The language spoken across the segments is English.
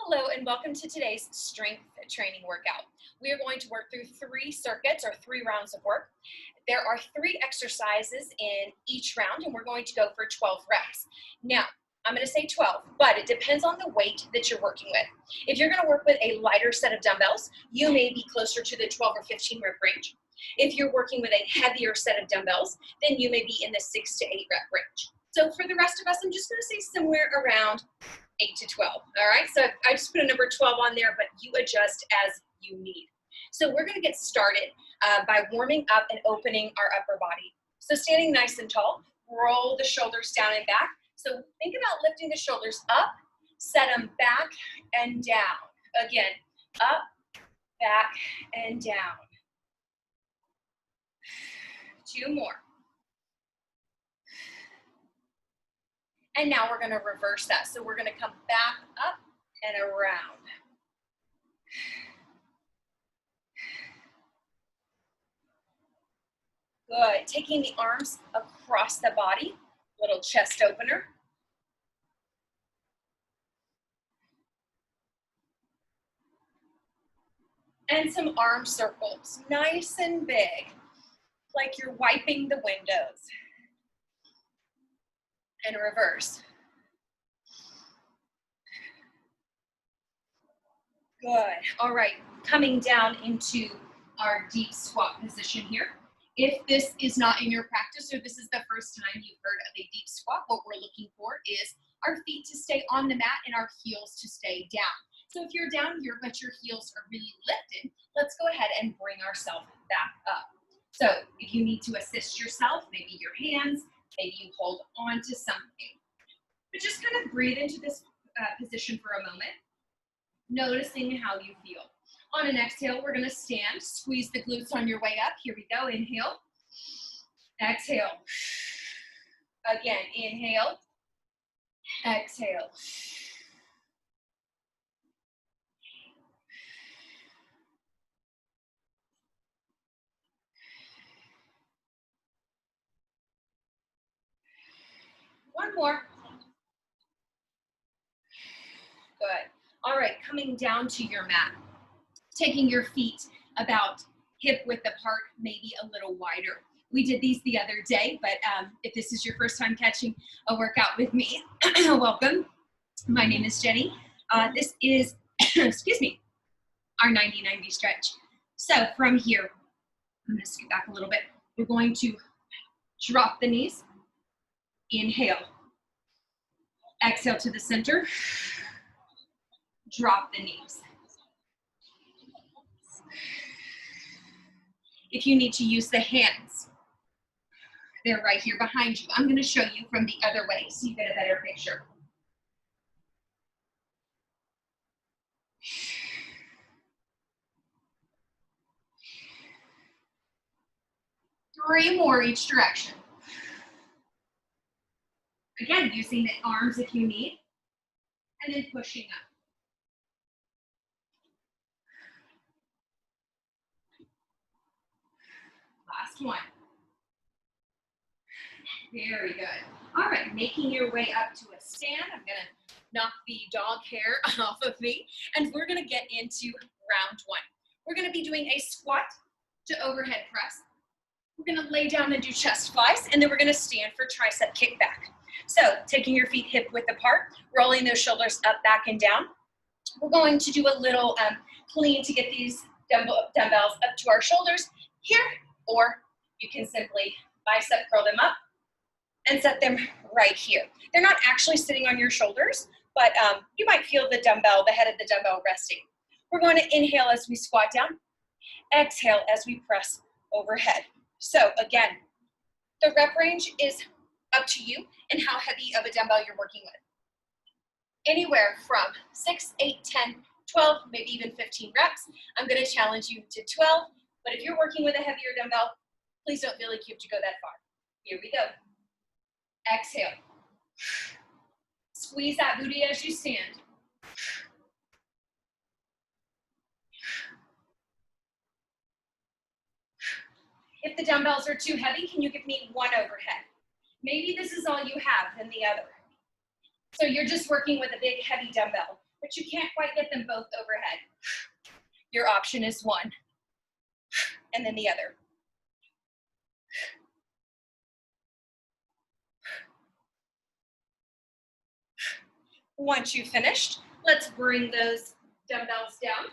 Hello and welcome to today's strength training workout. We are going to work through 3 circuits or 3 rounds of work. There are 3 exercises in each round and we're going to go for 12 reps. Now, I'm going to say 12, but it depends on the weight that you're working with. If you're going to work with a lighter set of dumbbells, you may be closer to the 12 or 15 rep range. If you're working with a heavier set of dumbbells, then you may be in the 6 to 8 rep range. So for the rest of us, I'm just going to say somewhere around 8 to 12, all right? So I just put a number 12 on there, but you adjust as you need. So we're gonna get started by warming up and opening our upper body. So standing nice and tall, roll the shoulders down and back. So think about lifting the shoulders up, set them back and down. Again, up, back, and down. 2 more. And now we're gonna reverse that. So we're gonna come back up and around. Good, taking the arms across the body, little chest opener. And some arm circles, nice and big, like you're wiping the windows. And reverse. Good. All right, coming down into our deep squat position here. If this is not in your practice or this is the first time you've heard of a deep squat, what we're looking for is our feet to stay on the mat and our heels to stay down. So if you're down here but your heels are really lifted, let's go ahead and bring ourselves back up. So if you need to assist yourself, maybe your hands, maybe you hold on to something. But just kind of breathe into this position for a moment, noticing how you feel. On an exhale, we're going to stand, squeeze the glutes on your way up. Here we go. Inhale. Exhale. Again, inhale. Exhale. One more. Good. All right, coming down to your mat. Taking your feet about hip width apart, maybe a little wider. We did these the other day, but if this is your first time catching a workout with me, welcome. My name is Jenny. This is, excuse me, our 90-90 stretch. So from here, I'm gonna scoot back a little bit. We're going to drop the knees, inhale, exhale to the center, drop the knees. If you need to use the hands, they're right here behind you. I'm going to show you from the other way so you get a better picture. Three more each direction. Again, using the arms if you need, and then pushing up. Last one. Very good. All right, making your way up to a stand. I'm gonna knock the dog hair off of me, and we're gonna get into round 1. We're gonna be doing a squat to overhead press. We're gonna lay down and do chest flies, and then we're gonna stand for tricep kickback. So taking your feet hip width apart, rolling those shoulders up, back, and down. We're going to do a little clean to get these dumbbells up to our shoulders here, or you can simply bicep curl them up and set them right here. They're not actually sitting on your shoulders, but you might feel the dumbbell, the head of the dumbbell resting. We're going to inhale as we squat down, exhale as we press overhead. So again, the rep range is up to you and how heavy of a dumbbell you're working with. Anywhere from 6, 8, 10, 12, maybe even 15 reps. I'm going to challenge you to 12, but if you're working with a heavier dumbbell, please don't feel like you have to go that far. Here we go. Exhale. Squeeze that booty as you stand. If the dumbbells are too heavy, can you give me one overhead? Maybe this is all you have, then the other. So you're just working with a big heavy dumbbell. but you can't quite get them both overhead. Your option is one, and then the other. Once you've finished, let's bring those dumbbells down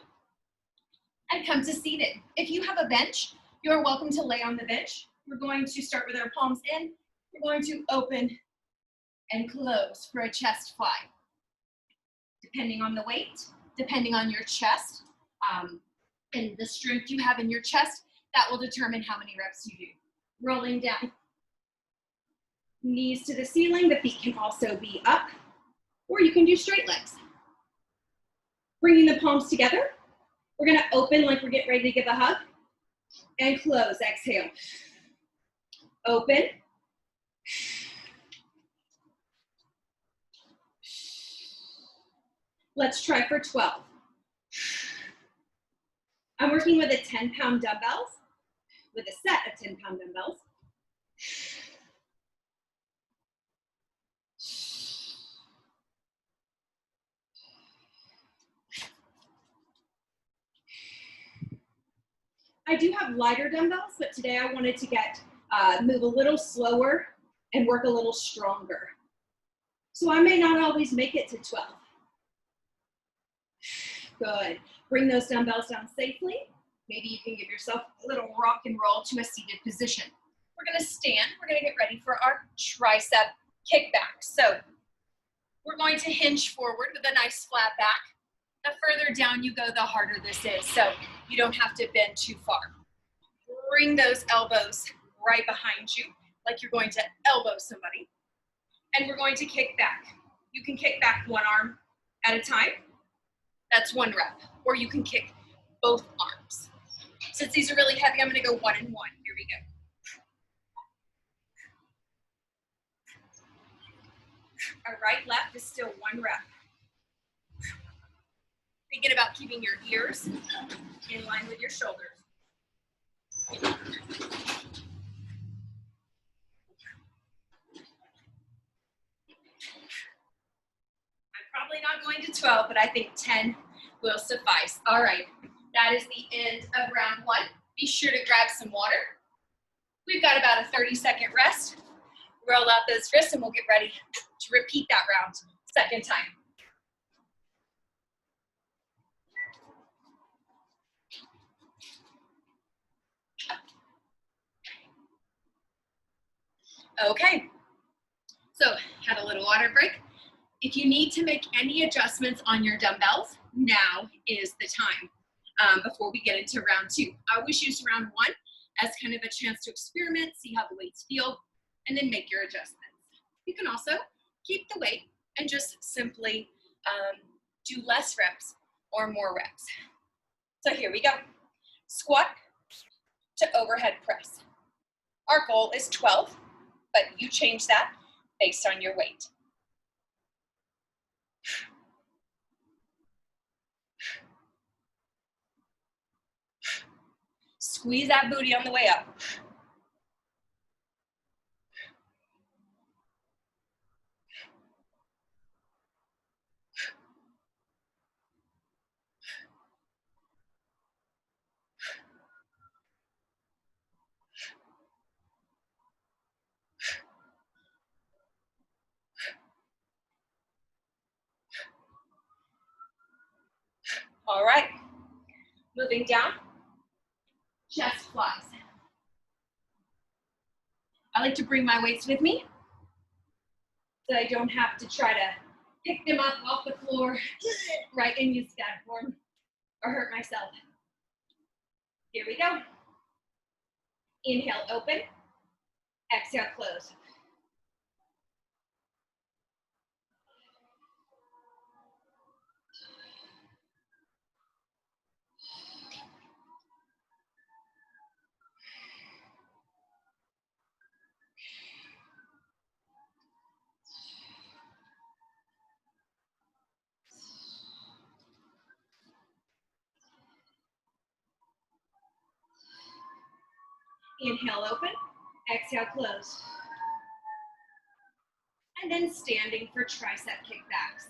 and come to seated. If you have a bench, you're welcome to lay on the bench. We're going to start with our palms in. We're going to open and close for a chest fly. Depending on the weight, depending on your chest, and the strength you have in your chest, that will determine how many reps you do. Rolling down. Knees to the ceiling. The feet can also be up, or you can do straight legs. Bringing the palms together. We're gonna open like we're getting ready to give a hug, and close, exhale. Open. Let's try for 12. I'm working with a 10-pound dumbbells, with a set of 10-pound dumbbells. I do have lighter dumbbells, but today I wanted to move a little slower and work a little stronger. So I may not always make it to 12. Good. Bring those dumbbells down safely. Maybe you can give yourself a little rock and roll to a seated position. We're gonna stand, we're gonna get ready for our tricep kickback. So we're going to hinge forward with a nice flat back. The further down you go, the harder this is, so you don't have to bend too far. Bring those elbows right behind you, like you're going to elbow somebody. And we're going to kick back. You can kick back one arm at a time. That's one rep. Or you can kick both arms. Since these are really heavy, I'm gonna go 1 and 1. Here we go. Our right, left is still 1 rep. Thinking about keeping your ears in line with your shoulders. I'm probably not going to 12, but I think 10 will suffice. All right, that is the end of round 1. Be sure to grab some water. We've got about a 30-second rest. Roll out those wrists and we'll get ready to repeat that round, second time. Okay, so had a little water break. If you need to make any adjustments on your dumbbells, now is the time before we get into round 2. I always use round 1 as kind of a chance to experiment, see how the weights feel, and then make your adjustments. You can also keep the weight and just simply do less reps or more reps. So here we go. Squat to overhead press. Our goal is 12, but you change that based on your weight. Squeeze that booty on the way up. All right, moving down, chest flies. I like to bring my weights with me so I don't have to try to pick them up off the floor, right, and use that form or hurt myself. Here we go. Inhale, open. Exhale, close. Inhale, open. Exhale, close. And then standing for tricep kickbacks.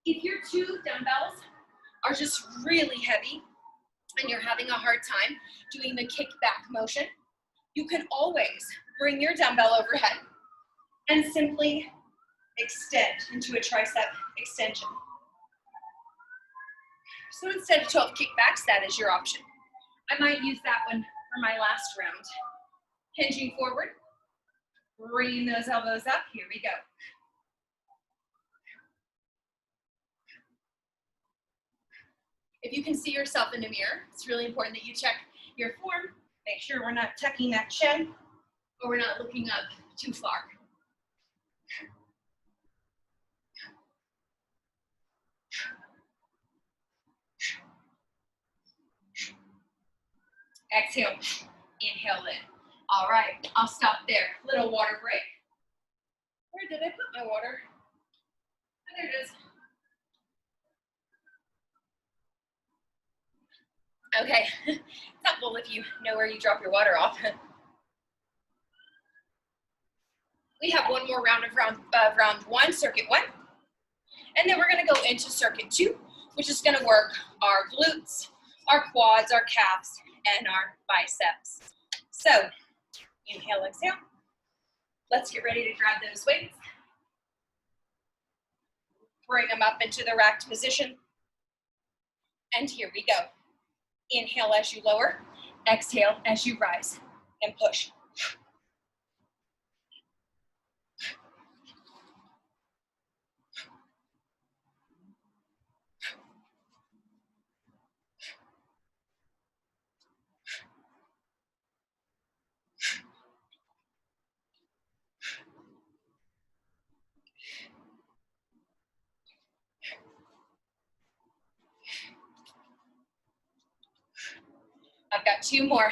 If your two dumbbells are just really heavy and you're having a hard time doing the kickback motion, you can always bring your dumbbell overhead and simply extend into a tricep extension. So instead of 12 kickbacks, that is your option. I might use that one for my last round. Hinging forward, bringing those elbows up. Here we go. If you can see yourself in the mirror, it's really important that you check your form. Make sure we're not tucking that chin or we're not looking up too far. Exhale, inhale in. All right, I'll stop there. Little water break. Where did I put my water? Oh, there it is. Okay, it's helpful if you know where you drop your water off. We have one more round of round one, circuit one. And then we're gonna go into circuit two, which is gonna work our glutes, our quads, our calves, and our biceps. So, inhale, exhale. Let's get ready to grab those weights. Bring them up into the racked position. And here we go. Inhale as you lower, exhale as you rise and push. I've got two more.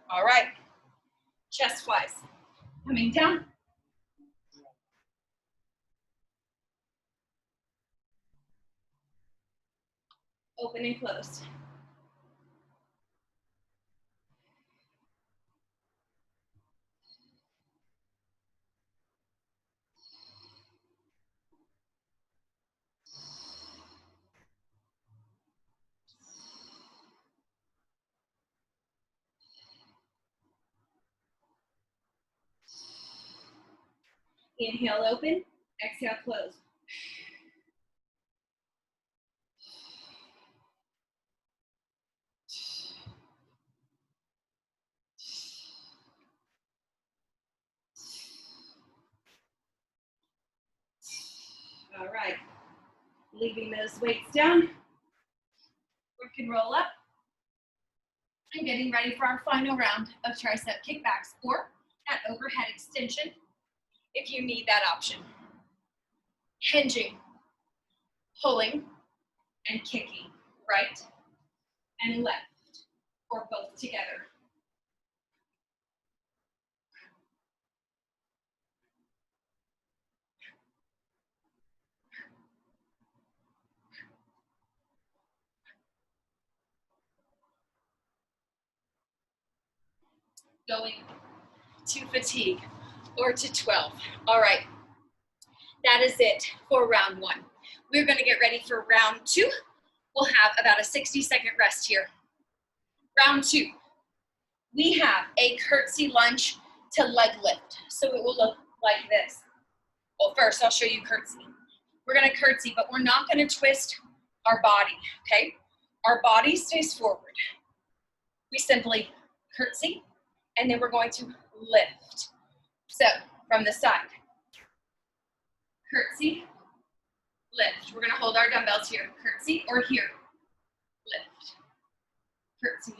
All right, chest flies. Coming down. Open and closed. Inhale, open. Exhale, close. All right, leaving those weights down. We can roll up. And getting ready for our final round of tricep kickbacks or that overhead extension if you need that option. Hinging, pulling, and kicking, right and left, or both together. Going to fatigue or to 12. All right, that is it for round one. We're gonna get ready for round two. We'll have about a 60-second rest here. Round two, we have a curtsy lunge to leg lift. So it will look like this. Well, first I'll show you curtsy. We're gonna curtsy, but we're not gonna twist our body, okay? Our body stays forward. We simply curtsy, and then we're going to lift. So from the side, curtsy, lift. We're gonna hold our dumbbells here, curtsy or here, lift, curtsy,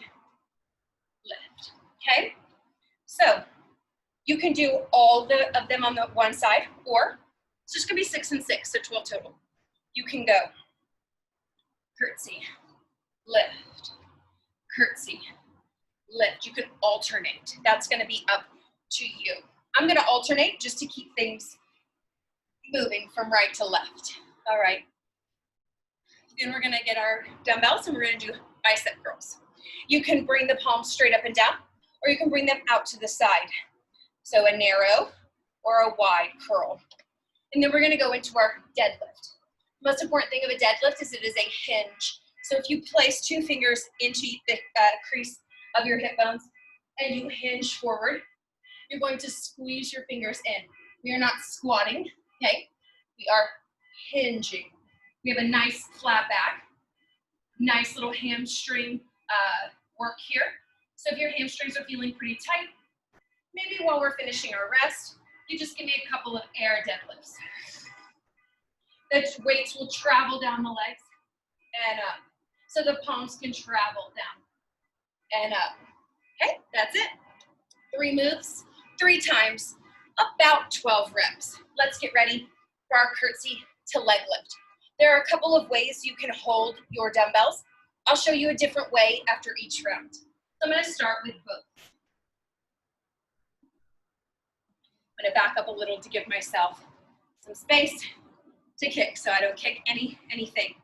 lift, okay? So you can do all of them on the one side, or it's just gonna be 6 and 6, so 12 total. You can go curtsy, lift, curtsy, lift. You can alternate. That's gonna be up to you. I'm gonna alternate just to keep things moving from right to left. All right. Then we're gonna get our dumbbells and we're gonna do bicep curls. You can bring the palms straight up and down, or you can bring them out to the side. So a narrow or a wide curl. And then we're gonna go into our deadlift. The most important thing of a deadlift is it is a hinge. So if you place 2 fingers into the crease of your hip bones and you hinge forward, you're going to squeeze your fingers in. We are not squatting, okay? We are hinging. We have a nice flat back, nice little hamstring work here. So if your hamstrings are feeling pretty tight, maybe while we're finishing our rest, you just give me a couple of air deadlifts. The weights will travel down the legs and up. So the palms can travel down and up. Okay, that's it. 3 moves, 3 times, about 12 reps. Let's get ready for our curtsy to leg lift. There are a couple of ways you can hold your dumbbells. I'll show you a different way after each round. So I'm gonna start with both. I'm gonna back up a little to give myself some space to kick so I don't kick anything.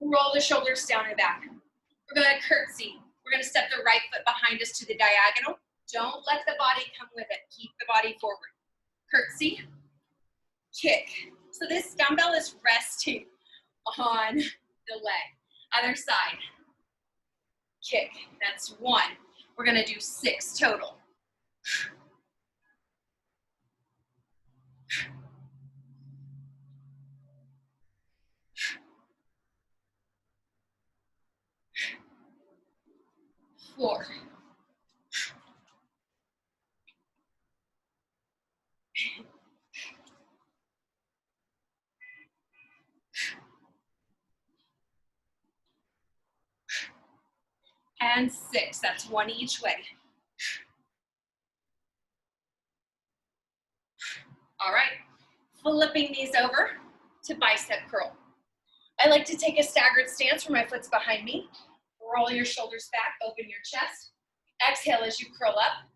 Roll the shoulders down and back. We're gonna curtsy. We're gonna step the right foot behind us to the diagonal. Don't let the body come with it. Keep the body forward. Curtsy, kick. So this dumbbell is resting on the leg. Other side, kick. That's 1. We're gonna do 6 total. 4. And 6. That's 1 each way. All right, flipping these over to bicep curl. I like to take a staggered stance where my foot's behind me. Roll your shoulders back, open your chest. Exhale as you curl up.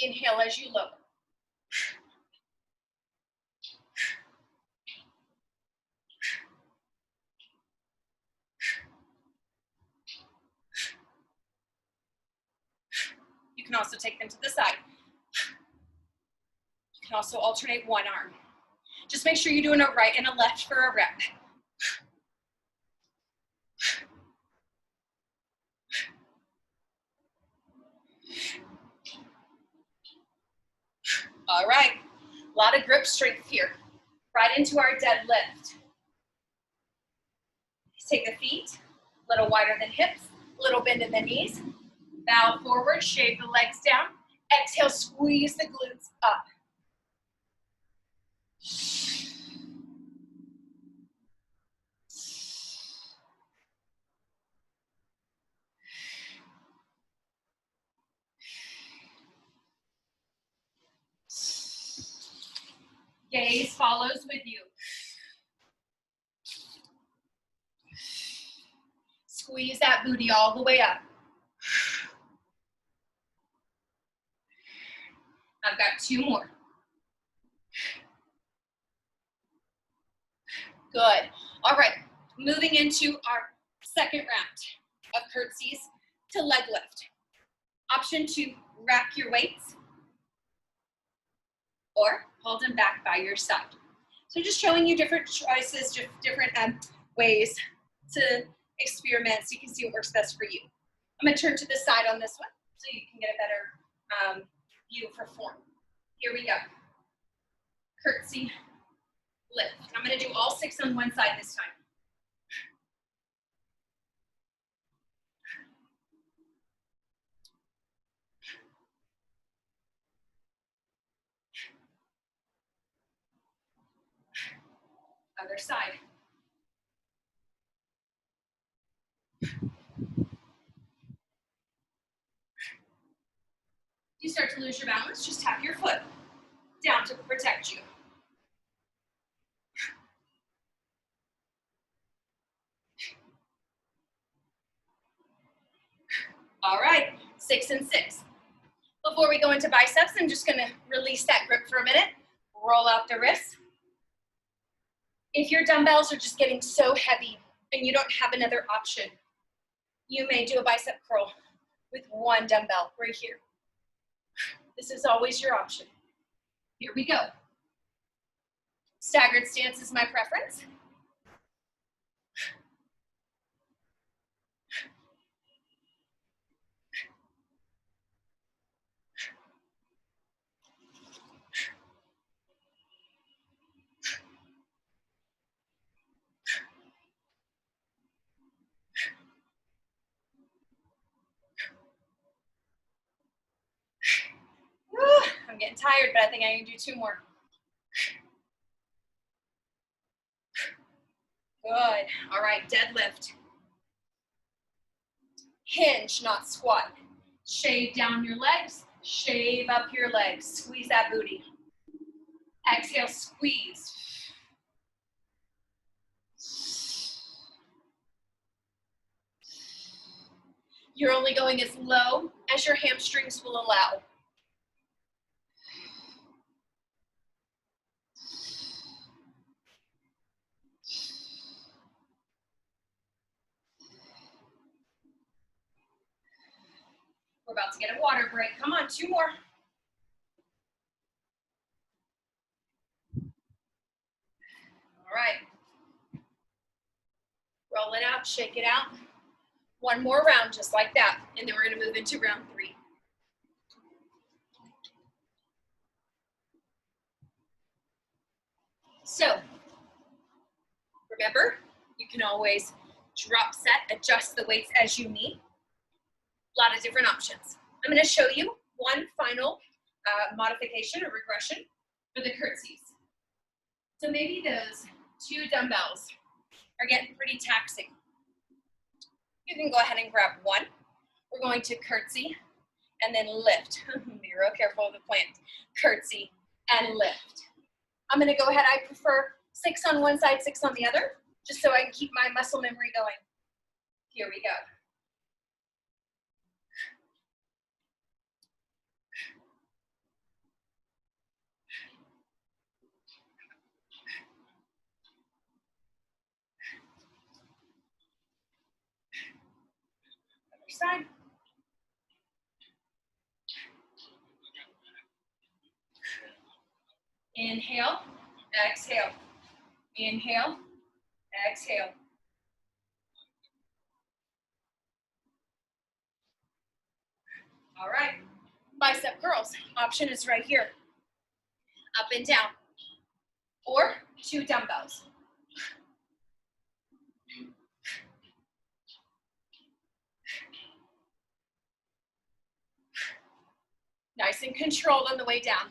Inhale as you lower. You can also take them to the side. You can also alternate one arm. Just make sure you're doing a right and a left for a rep. All right, a lot of grip strength here. Right into our deadlift. Take the feet, a little wider than hips, a little bend in the knees. Bow forward, shave the legs down. Exhale, squeeze the glutes up. Gaze follows with you. Squeeze that booty all the way up. I've got 2 more. Good. All right, moving into our second round of curtsies to leg lift. Option 2, rack your weights or hold them back by your side. So just showing you different choices, different ways to experiment so you can see what works best for you. I'm gonna turn to the side on this one so you can get a better view for form. Here we go. Curtsy, lift. I'm gonna do all 6 on one side this time. Other side. You start to lose your balance, just tap your foot down to protect you. All right, 6 and 6. Before we go into biceps, I'm just gonna release that grip for a minute. Roll out the wrists. If your dumbbells are just getting so heavy and you don't have another option, you may do a bicep curl with 1 dumbbell right here. This is always your option. Here we go. Staggered stance is my preference. Whew, I'm getting tired, but I think I can do 2 more. Good. All right, deadlift. Hinge, not squat. Shave down your legs, shave up your legs. Squeeze that booty. Exhale, squeeze. You're only going as low as your hamstrings will allow. We're about to get a water break. Come on, 2 more. All right. Roll it out, shake it out. 1 more round just like that, and then we're going to move into round 3. So, remember, you can always drop set, adjust the weights as you need. A lot of different options. I'm going to show you one final modification or regression for the curtsies. So maybe those 2 dumbbells are getting pretty taxing. You can go ahead and grab 1. We're going to curtsy and then lift. Be real careful of the plant. Curtsy and lift. I'm going to go ahead. I prefer 6 on one side, 6 on the other, just so I can keep my muscle memory going. Here we go. Other side. Inhale, exhale. Inhale, exhale. All right, bicep curls. Option is right here. Up and down. Or 2 dumbbells. Nice and controlled on the way down.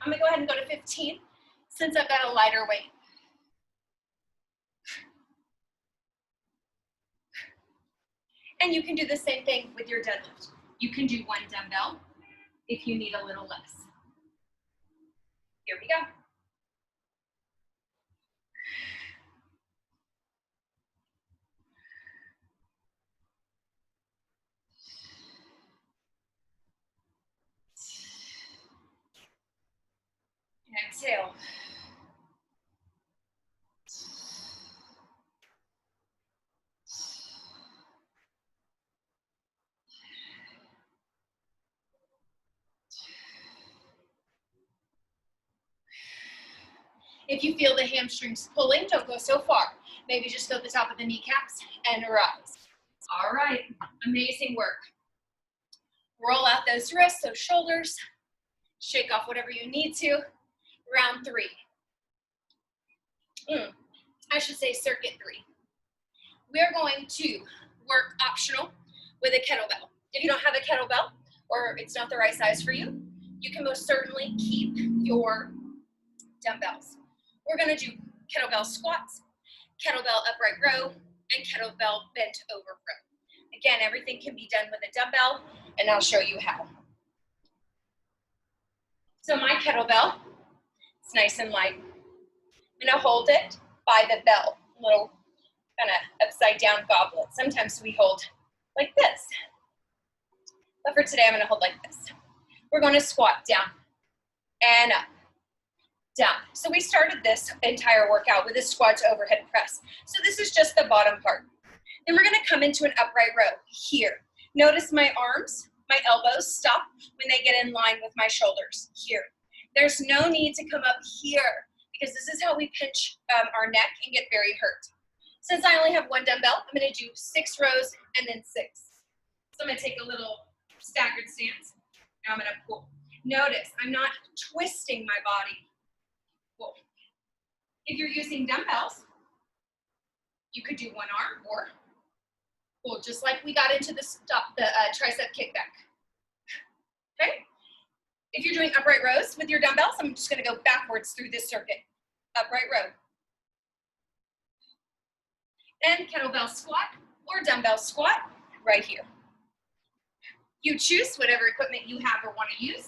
I'm gonna go ahead and go to 15 since I've got a lighter weight. And you can do the same thing with your deadlift. You can do 1 dumbbell if you need a little less. Here we go. Exhale. If you feel the hamstrings pulling, don't go so far. Maybe just go to the top of the kneecaps and rise. All right, amazing work. Roll out those wrists, those shoulders. Shake off whatever you need to. Round 3. I should say circuit 3. We are going to work optional with a kettlebell. If you don't have a kettlebell or it's not the right size for you, you can most certainly keep your dumbbells. We're going to do kettlebell squats, kettlebell upright row, and kettlebell bent over row. Again, everything can be done with a dumbbell, and I'll show you how. So my kettlebell, it's nice and light. I'm going to hold it by the bell, little kind of upside down goblet. Sometimes we hold like this, but for today I'm going to hold like this. We're going to squat down and up, down. So we started this entire workout with a squat to overhead press. So this is just the bottom part. Then we're going to come into an upright row here. Notice my arms, my elbows stop when they get in line with my shoulders here. There's no need to come up here because this is how we pinch our neck and get very hurt. Since I only have one dumbbell, I'm going to do 6 rows and then 6. So I'm going to take a little staggered stance. Now I'm going to pull. Notice I'm not twisting my body. Pull. If you're using dumbbells, you could do one arm or pull, just like we got into the tricep kickback. Okay? If you're doing upright rows with your dumbbells, I'm just going to go backwards through this circuit. Upright row. And kettlebell squat or dumbbell squat right here. You choose whatever equipment you have or want to use.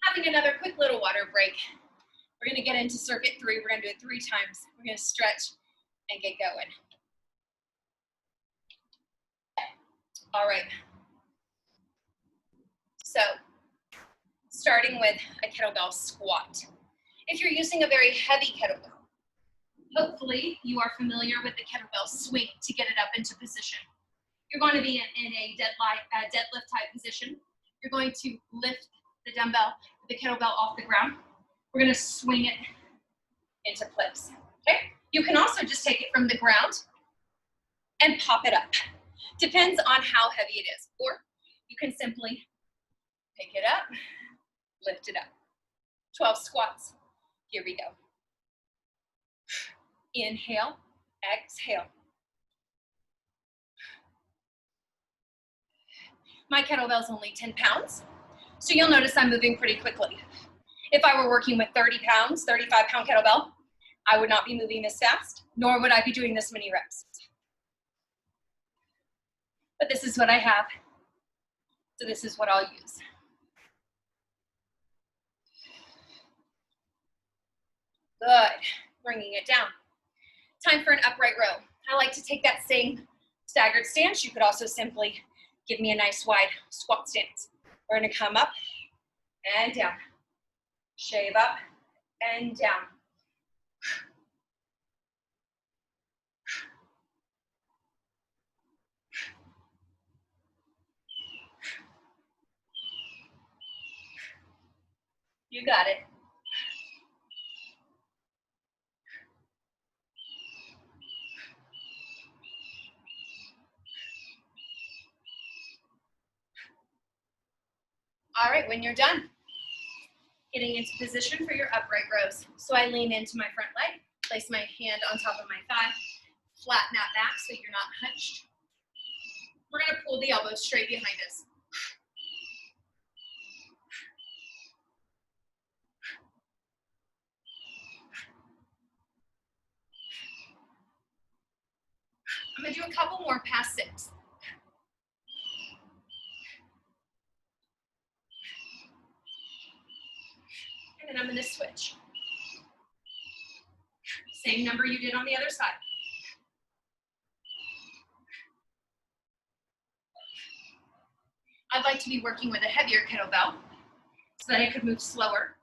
Having another quick little water break. We're going to get into circuit 3. We're going to do it 3 times. We're going to stretch and get going. All right. So, starting with a kettlebell squat. If you're using a very heavy kettlebell, hopefully you are familiar with the kettlebell swing to get it up into position. You're going to be in a deadlift type position. You're going to lift the dumbbell, the kettlebell off the ground. We're going to swing it into place. Okay? You can also just take it from the ground and pop it up. Depends on how heavy it is. Or you can simply pick it up, lift it up. 12 squats. Here we go. Inhale, exhale. My kettlebell is only 10 pounds, so you'll notice I'm moving pretty quickly. If I were working with 30 pounds, 35-pound kettlebell, I would not be moving this fast, nor would I be doing this many reps. But this is what I have, so this is what I'll use. Good, bringing it down. Time for an upright row. I like to take that same staggered stance. You could also simply give me a nice wide squat stance. We're going to come up and down. Shave up and down. You got it. All right, when you're done, getting into position for your upright rows. So I lean into my front leg, place my hand on top of my thigh, flatten that back so you're not hunched. We're going to pull the elbows straight behind us. I'm going to do a couple more past 6. And then I'm going to switch. Same number you did on the other side. I'd like to be working with a heavier kettlebell so that I could move slower,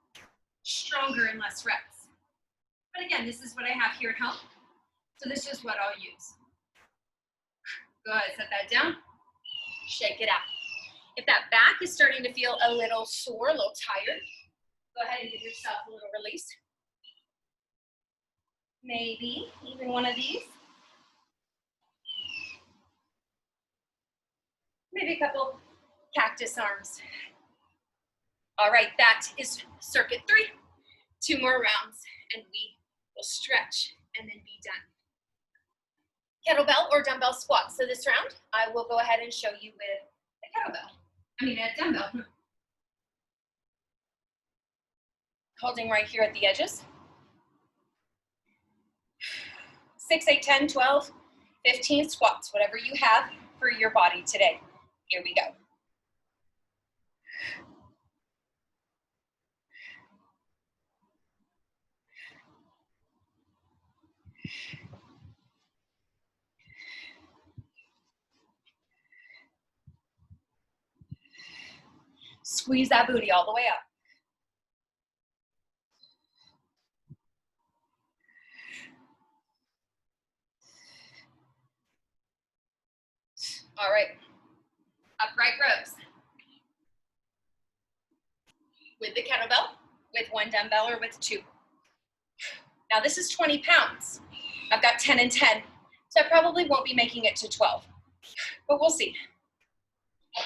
stronger, and less reps. But again, this is what I have here at home, so this is what I'll use. Good, set that down, shake it out. If that back is starting to feel a little sore, a little tired, go ahead and give yourself a little release. Maybe even one of these. Maybe a couple cactus arms. All right, that is circuit 3. 2 more rounds and we will stretch and then be done. Kettlebell or dumbbell squats. So this round, I will go ahead and show you with a dumbbell. Holding right here at the edges. 6, 8, 10, 12, 15 squats, whatever you have for your body today. Here we go. Squeeze that booty all the way up. All right, upright rows. With the kettlebell, with one dumbbell, or with two. Now this is 20 pounds. I've got 10 and 10, so I probably won't be making it to 12, but we'll see. I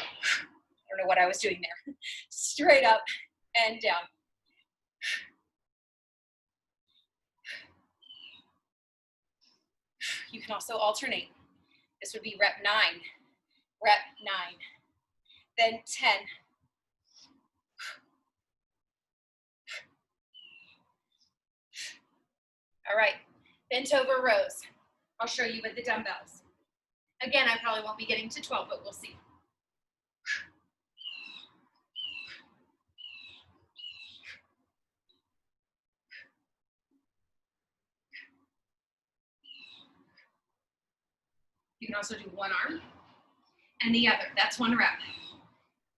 don't know what I was doing there. Straight up and down. You can also alternate. This would be rep 9, rep 9, then 10. All right, bent over rows. I'll show you with the dumbbells. Again, I probably won't be getting to 12, but we'll see. You can also do one arm and the other. That's one rep.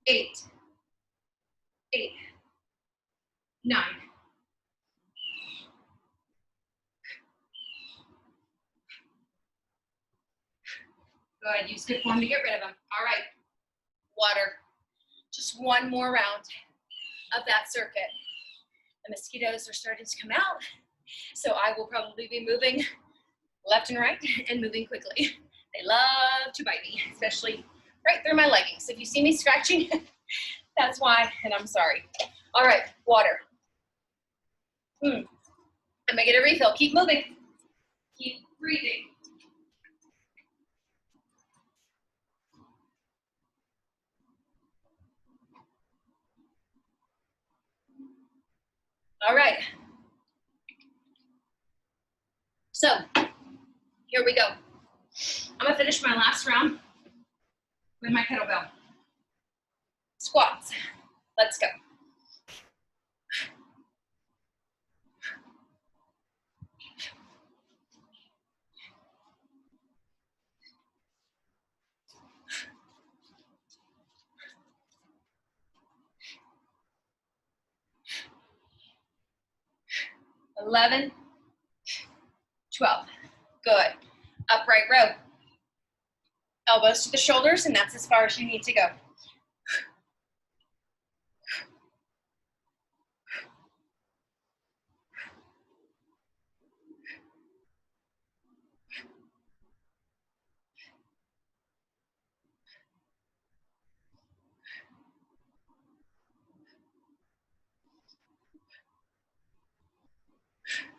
8, 8, 9. Good, use good form to get rid of them. All right, water. Just one more round of that circuit. The mosquitoes are starting to come out, so I will probably be moving left and right and moving quickly. They love to bite me, especially right through my leggings. If you see me scratching, that's why, and I'm sorry. All right, water. I'm gonna get a refill. Keep moving. Keep breathing. All right. So, here we go. I'm gonna finish my last round with my kettlebell. Squats. Let's go. Eleven, 12. Good. Upright row. Elbows to the shoulders, and that's as far as you need to go.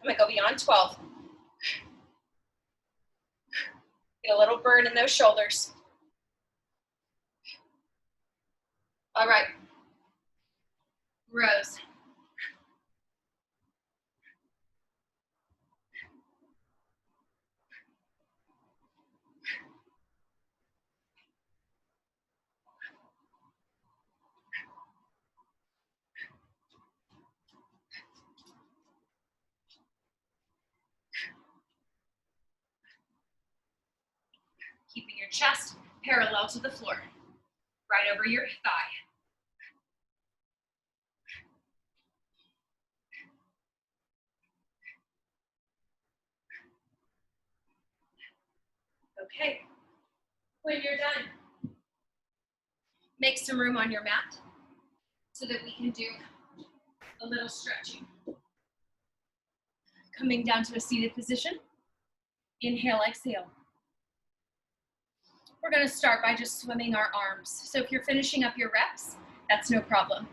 I'm gonna go beyond 12. Get a little burn in those shoulders. All right. Rows. Keeping your chest parallel to the floor, right over your thigh. Okay, when you're done, make some room on your mat so that we can do a little stretching. Coming down to a seated position. Inhale, exhale. We're gonna start by just swimming our arms. So if you're finishing up your reps, that's no problem.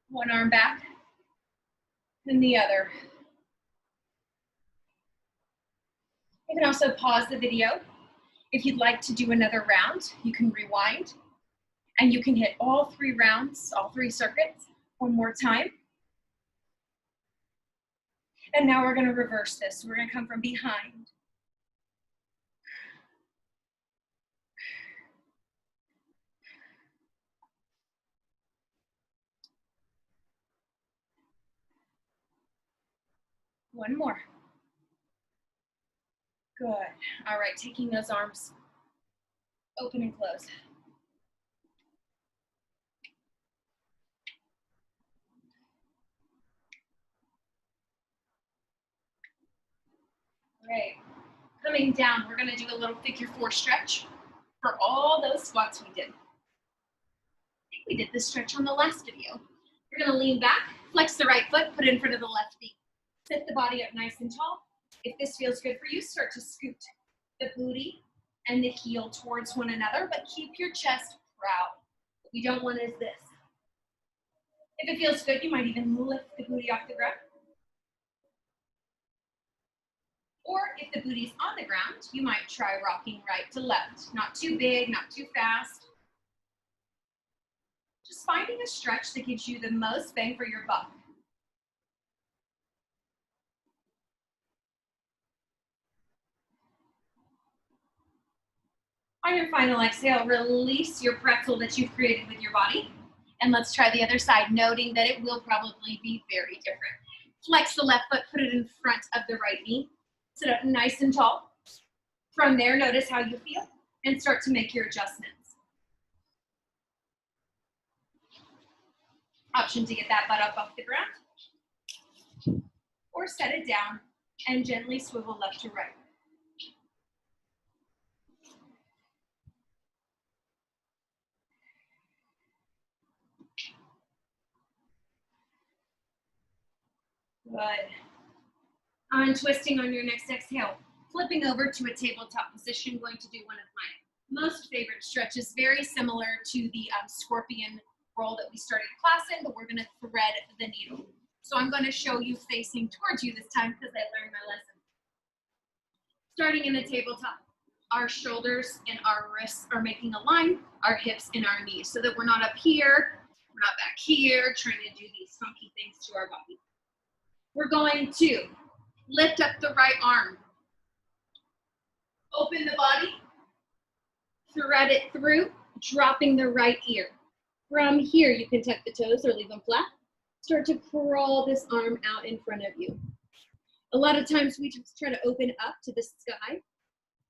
One arm back, and the other. You can also pause the video. If you'd like to do another round, you can rewind, and you can hit all 3 rounds, all 3 circuits, one more time. And now we're gonna reverse this. We're gonna come from behind. One more. Good. All right, taking those arms open and close. Okay, coming down, we're gonna do a little figure 4 stretch for all those squats we did. I think we did this stretch on the last video. You're gonna lean back, flex the right foot, put it in front of the left knee. Sit the body up nice and tall. If this feels good for you, start to scoot the booty and the heel towards one another, but keep your chest proud. What we don't want is this. If it feels good, you might even lift the booty off the ground. Or if the booty's on the ground, you might try rocking right to left. Not too big, not too fast. Just finding a stretch that gives you the most bang for your buck. On your final exhale, release your pretzel that you've created with your body. And let's try the other side, noting that it will probably be very different. Flex the left foot, put it in front of the right knee. Sit up nice and tall. From there, notice how you feel and start to make your adjustments. Option to get that butt up off the ground. Or set it down and gently swivel left to right. Good. Untwisting on your next exhale. Flipping over to a tabletop position, going to do one of my most favorite stretches, very similar to the scorpion roll that we started class in, but we're gonna thread the needle. So I'm gonna show you facing towards you this time because I learned my lesson. Starting in a tabletop, our shoulders and our wrists are making a line, our hips and our knees, so that we're not up here, we're not back here, trying to do these funky things to our body. We're going to lift up the right arm. Open the body, thread it through, dropping the right ear. From here, you can tuck the toes or leave them flat. Start to crawl this arm out in front of you. A lot of times we just try to open up to the sky,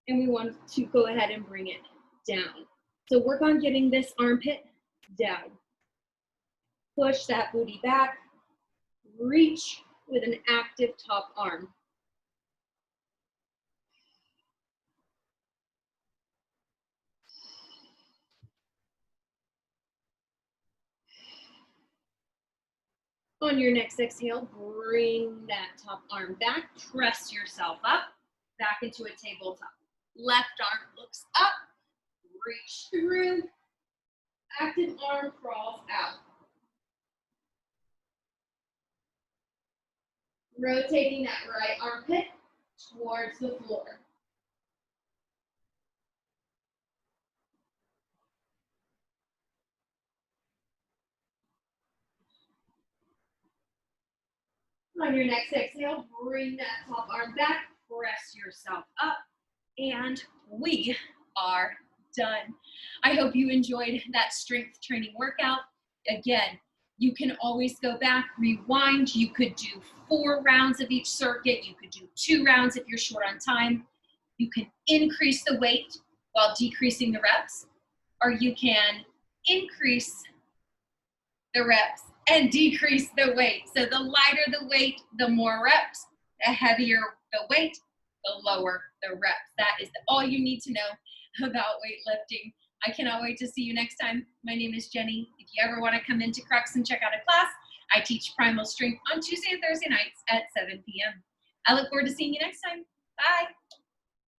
and we want to go ahead and bring it down. So work on getting this armpit down. Push that booty back. Reach with an active top arm. On your next exhale, bring that top arm back, press yourself up, back into a tabletop. Left arm looks up, reach through, active arm crawls out. Rotating that right armpit towards the floor. On your next exhale, bring that top arm back, press yourself up, and we are done. I hope you enjoyed that strength training workout. Again, you can always go back, rewind. You could do 4 rounds of each circuit. You could do 2 rounds if you're short on time. You can increase the weight while decreasing the reps, or you can increase the reps and decrease the weight. So the lighter the weight, the more reps. The heavier the weight, the lower the reps. That is all you need to know about weightlifting. I cannot wait to see you next time. My name is Jenny. If you ever want to come into Crux and check out a class, I teach Primal Strength on Tuesday and Thursday nights at 7 p.m. I look forward to seeing you next time. Bye.